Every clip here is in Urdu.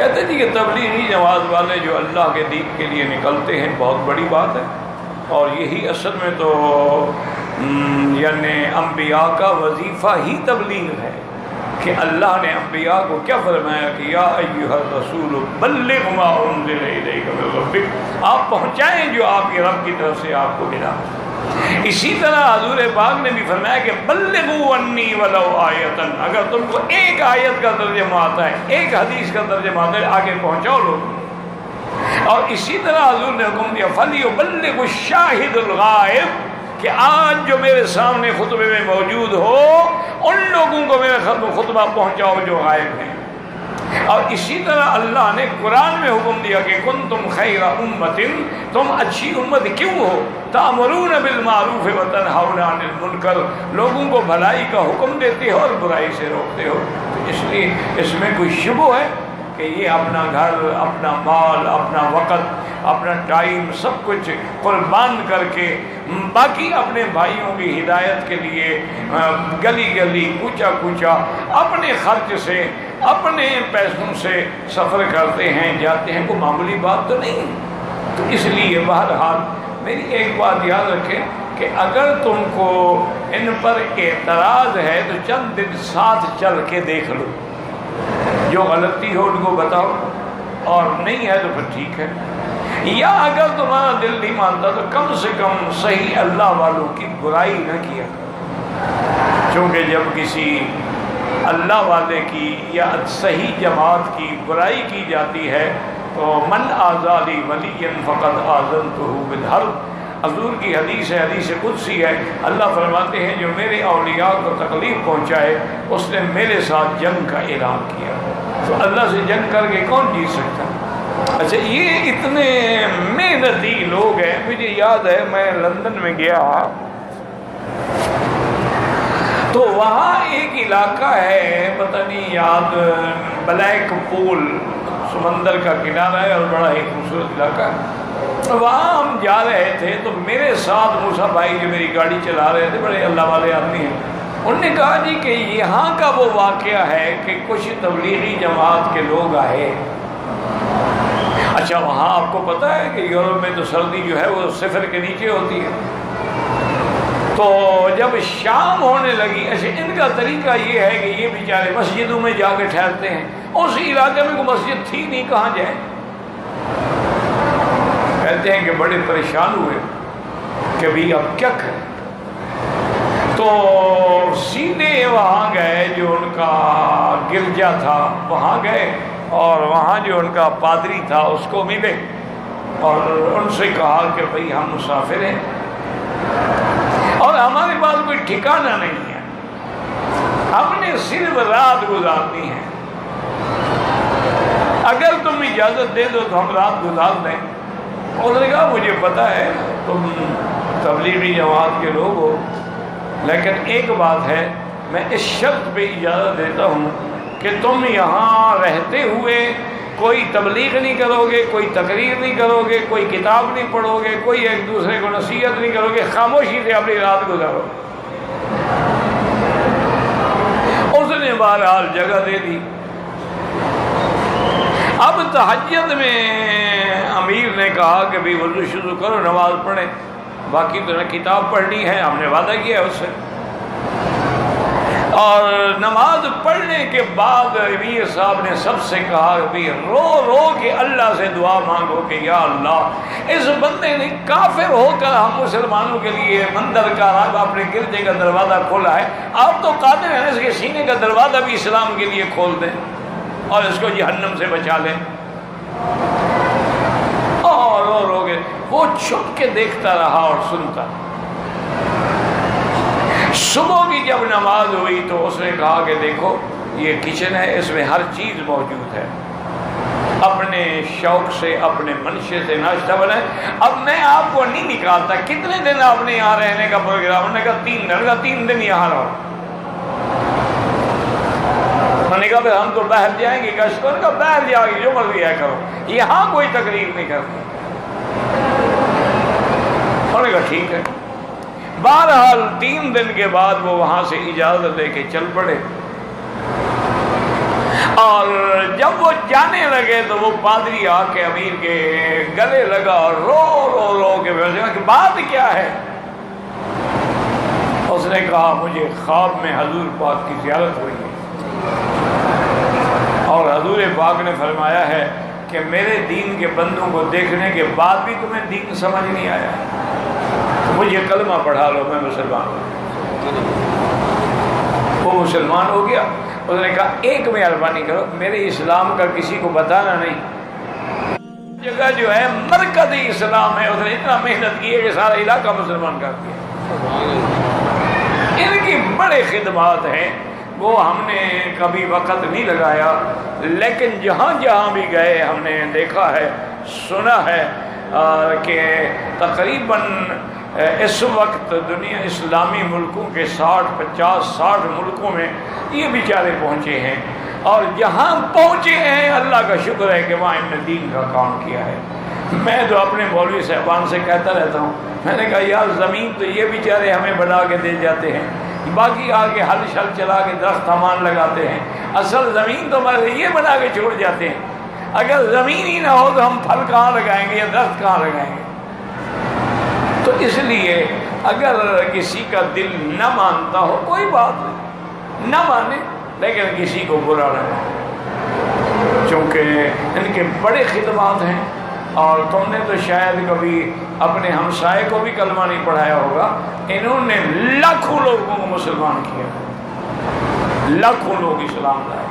کہتے جی کہ تبلیغی جماعت والے جو اللہ کے دین کے لیے نکلتے ہیں بہت بڑی بات ہے، اور یہی اصل میں تو یعنی انبیاء کا وظیفہ ہی تبلیغ ہے کہ اللہ نے انبیاء کو کیا فرمایا کہ یا ایھا الرسول بلغ ما انزل الیک من ربک، آپ پہنچائیں جو آپ کے رب کی طرف سے آپ کو ملا۔ اسی طرح حضور پاک نے بھی فرمایا کہ بلغوا عنی ولو آیۃ، اگر تم کو ایک آیت کا ترجمہ آتا ہے، ایک حدیث کا ترجمہ آتا ہے، آگے پہنچاؤ لوگ۔ اور اسی طرح حضور نے حکم دیا فلیبلغ الشاہد الغائب، کہ آج جو میرے سامنے خطبے میں موجود ہو ان لوگوں کو میرا خطبہ پہنچاؤ جو غائب ہیں۔ اور اسی طرح اللہ نے قرآن میں حکم دیا کہ کنتم خیر امت، تم اچھی امت کیوں ہو، تأمرون بالمعروف وتنہون عن المنکر، لوگوں کو بھلائی کا حکم دیتے ہو اور برائی سے روکتے ہو۔ تو اس لیے اس میں کوئی شبہ ہے کہ یہ اپنا گھر، اپنا مال، اپنا وقت، اپنا ٹائم سب کچھ قربان کر کے باقی اپنے بھائیوں کی ہدایت کے لیے گلی گلی کوچا کوچا اپنے خرچ سے اپنے پیسوں سے سفر کرتے ہیں، جاتے ہیں، کوئی معمولی بات تو نہیں۔ تو اس لیے بہرحال میری ایک بات یاد رکھیں کہ اگر تم کو ان پر اعتراض ہے تو چند دن ساتھ چل کے دیکھ لو، جو غلطی ہو ان کو بتاؤ، اور نہیں ہے تو پھر ٹھیک ہے، یا اگر تمہارا دل نہیں مانتا تو کم سے کم صحیح اللہ والوں کی برائی نہ کیا، چونکہ جب کسی اللہ والے کی یا صحیح جماعت کی برائی کی جاتی ہے تو من آذی ولی فقد آذنتہ بالحرب، حضور کی حدیث ہے، حدیث قدسی ہے، اللہ فرماتے ہیں جو میرے اولیاء کو تکلیف پہنچائے اس نے میرے ساتھ جنگ کا اعلان کیا۔ تو اللہ سے جنگ کر کے کون جیت سکتا؟ اچھا، یہ اتنے محنتی لوگ ہیں۔ مجھے یاد ہے میں لندن میں گیا تو وہاں ایک علاقہ ہے، پتہ نہیں یاد، بلیک پول، سمندر کا کنارہ ہے اور بڑا ہی خوبصورت علاقہ ہے۔ وہاں ہم جا رہے تھے تو میرے ساتھ موسیٰ بھائی جو میری گاڑی چلا رہے تھے، بڑے اللہ والے آدمی ہیں، انہوں نے کہا جی کہ یہاں کا وہ واقعہ ہے کہ کچھ تبلیغی جماعت کے لوگ آئے۔ اچھا، وہاں آپ کو پتہ ہے کہ یورپ میں تو سردی جو ہے وہ صفر کے نیچے ہوتی ہے، تو جب شام ہونے لگی، اچھا ان کا طریقہ یہ ہے کہ یہ بیچارے مسجدوں میں جا کے ٹھہرتے ہیں، اس علاقے میں کوئی مسجد تھی نہیں، کہاں جائیں؟ کہتے ہیں کہ بڑے پریشان ہوئے کہ بھی اب کیا کریں، تو سیدھے وہاں گئے، جو ان کا گرجا تھا وہاں گئے، اور وہاں جو ان کا پادری تھا اس کو ملے اور ان سے کہا کہ بھئی ہم مسافر ہیں اور ہمارے پاس کوئی ٹھکانہ نہیں ہے، ہم نے صرف رات گزارنی ہے، اگر تم اجازت دے دو تو ہم رات گزار دیں۔ انہوں نے کہا مجھے پتہ ہے تم تبلیغی جماعت کے لوگ ہو، لیکن ایک بات ہے، میں اس شرط پہ اجازت دیتا ہوں کہ تم یہاں رہتے ہوئے کوئی تبلیغ نہیں کرو گے، کوئی تقریر نہیں کرو گے، کوئی کتاب نہیں پڑھو گے، کوئی ایک دوسرے کو نصیحت نہیں کرو گے، خاموشی سے اپنی رات گزارو۔ اس نے بہرحال جگہ دے دی۔ اب تہجد میں امیر نے کہا کہ بھی وضو شروع کرو، نماز پڑھیں، باقی تو نہ کتاب پڑھنی ہے، ہم نے وعدہ کیا ہے اس سے۔ اور نماز پڑھنے کے بعد امیر صاحب نے سب سے کہا کہ رو رو کے اللہ سے دعا مانگو کہ یا اللہ، اس بندے نے کافر ہو کر ہم مسلمانوں کے لیے مندر کا اپنے گرجے کا دروازہ کھولا ہے، آپ تو قادر ہیں اس کے سینے کا دروازہ بھی اسلام کے لیے کھول دیں اور اس کو جہنم سے بچا لیں۔ اور رو رو کے وہ چھپ کے دیکھتا رہا اور سنتا۔ صبح کی جب نماز ہوئی تو اس نے کہا کہ دیکھو یہ کچن ہے، اس میں ہر چیز موجود ہے، اپنے شوق سے اپنے منشے سے ناشتہ بنائے۔ اب میں آپ کو نہیں نکالتا، کتنے دن آپ نے یہاں رہنے کا پروگرام؟ انہوں نے کہا 3 دن۔ کا 3 دن یہاں رہو۔ انہوں نے کہا پھر ہم تو باہر جائیں گے کشت، انہوں نے کہا باہر جاؤ گے جو مرضی ہے کرو، یہاں کوئی تقریر نہیں کرتی۔ انہوں نے کہا ٹھیک ہے۔ بہرحال 3 دن کے بعد وہ وہاں سے اجازت لے کے چل پڑے، اور جب وہ جانے لگے تو وہ پادری آ کے امیر کے گلے لگا اور رو رو رو کے کہ بات کیا ہے؟ اس نے کہا مجھے خواب میں حضور پاک کی زیارت ہوئی ہے اور حضور پاک نے فرمایا ہے کہ میرے دین کے بندوں کو دیکھنے کے بعد بھی تمہیں دین سمجھ نہیں آیا تو مجھے کلمہ پڑھا لو، میں مسلمان ہوں۔ وہ مسلمان ہو گیا۔ اس نے کہا ایک مہربانی کرو، میرے اسلام کا کسی کو بتانا نہیں، جگہ جو ہے مرکز اسلام ہے، اس نے اتنا محنت کی ہے کہ سارا علاقہ مسلمان کر دیا۔ ان کی بڑے خدمات ہیں، وہ ہم نے کبھی وقت نہیں لگایا، لیکن جہاں جہاں بھی گئے ہم نے دیکھا ہے، سنا ہے کہ تقریباً اس وقت دنیا اسلامی ملکوں کے 60 ملکوں میں یہ بیچارے پہنچے ہیں، اور جہاں پہنچے ہیں اللہ کا شکر ہے کہ وہاں انہوں نے دین کا کام کیا ہے۔ میں تو اپنے مولوی صاحبان سے کہتا رہتا ہوں، میں نے کہا یار زمین تو یہ بیچارے ہمیں بنا کے دے جاتے ہیں، باقی آگے ہل شل چلا کے درخت سامان لگاتے ہیں، اصل زمین تو ہمارے یہ بنا کے چھوڑ جاتے ہیں۔ اگر زمین ہی نہ ہو تو ہم پھل کہاں لگائیں گے یا درخت کہاں لگائیں گے؟ تو اس لیے اگر کسی کا دل نہ مانتا ہو کوئی بات نہیں، نہ مانے، لیکن کسی کو برا نہ مانے، چونکہ ان کے بڑے خدمات ہیں۔ اور تم نے تو شاید کبھی اپنے ہمسائے کو بھی کلمہ نہیں پڑھایا ہوگا، انہوں نے لاکھوں لوگوں کو مسلمان کیا، لاکھوں لوگ اسلام لائے۔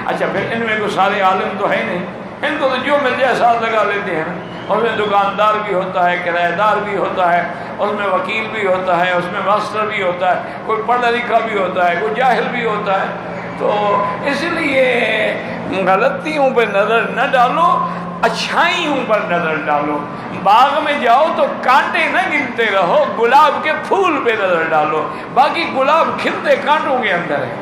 اچھا پھر ان میں کوئی سارے عالم تو ہے نہیں، ان کو تو جو مل جائے ساتھ لگا لیتے ہیں، اس میں دکاندار بھی ہوتا ہے، کرایہ دار بھی ہوتا ہے، اس میں وکیل بھی ہوتا ہے، اس میں ماسٹر بھی ہوتا ہے، کوئی پڑھا لکھا بھی ہوتا ہے، کوئی جاہل بھی ہوتا ہے۔ تو اس لیے غلطیوں پہ نظر نہ ڈالو، اچھائیوں پر نظر ڈالو۔ باغ میں جاؤ تو کانٹے نہ گنتے رہو، گلاب کے پھول پہ نظر ڈالو، باقی گلاب کھلتے کانٹوں کے اندر ہے۔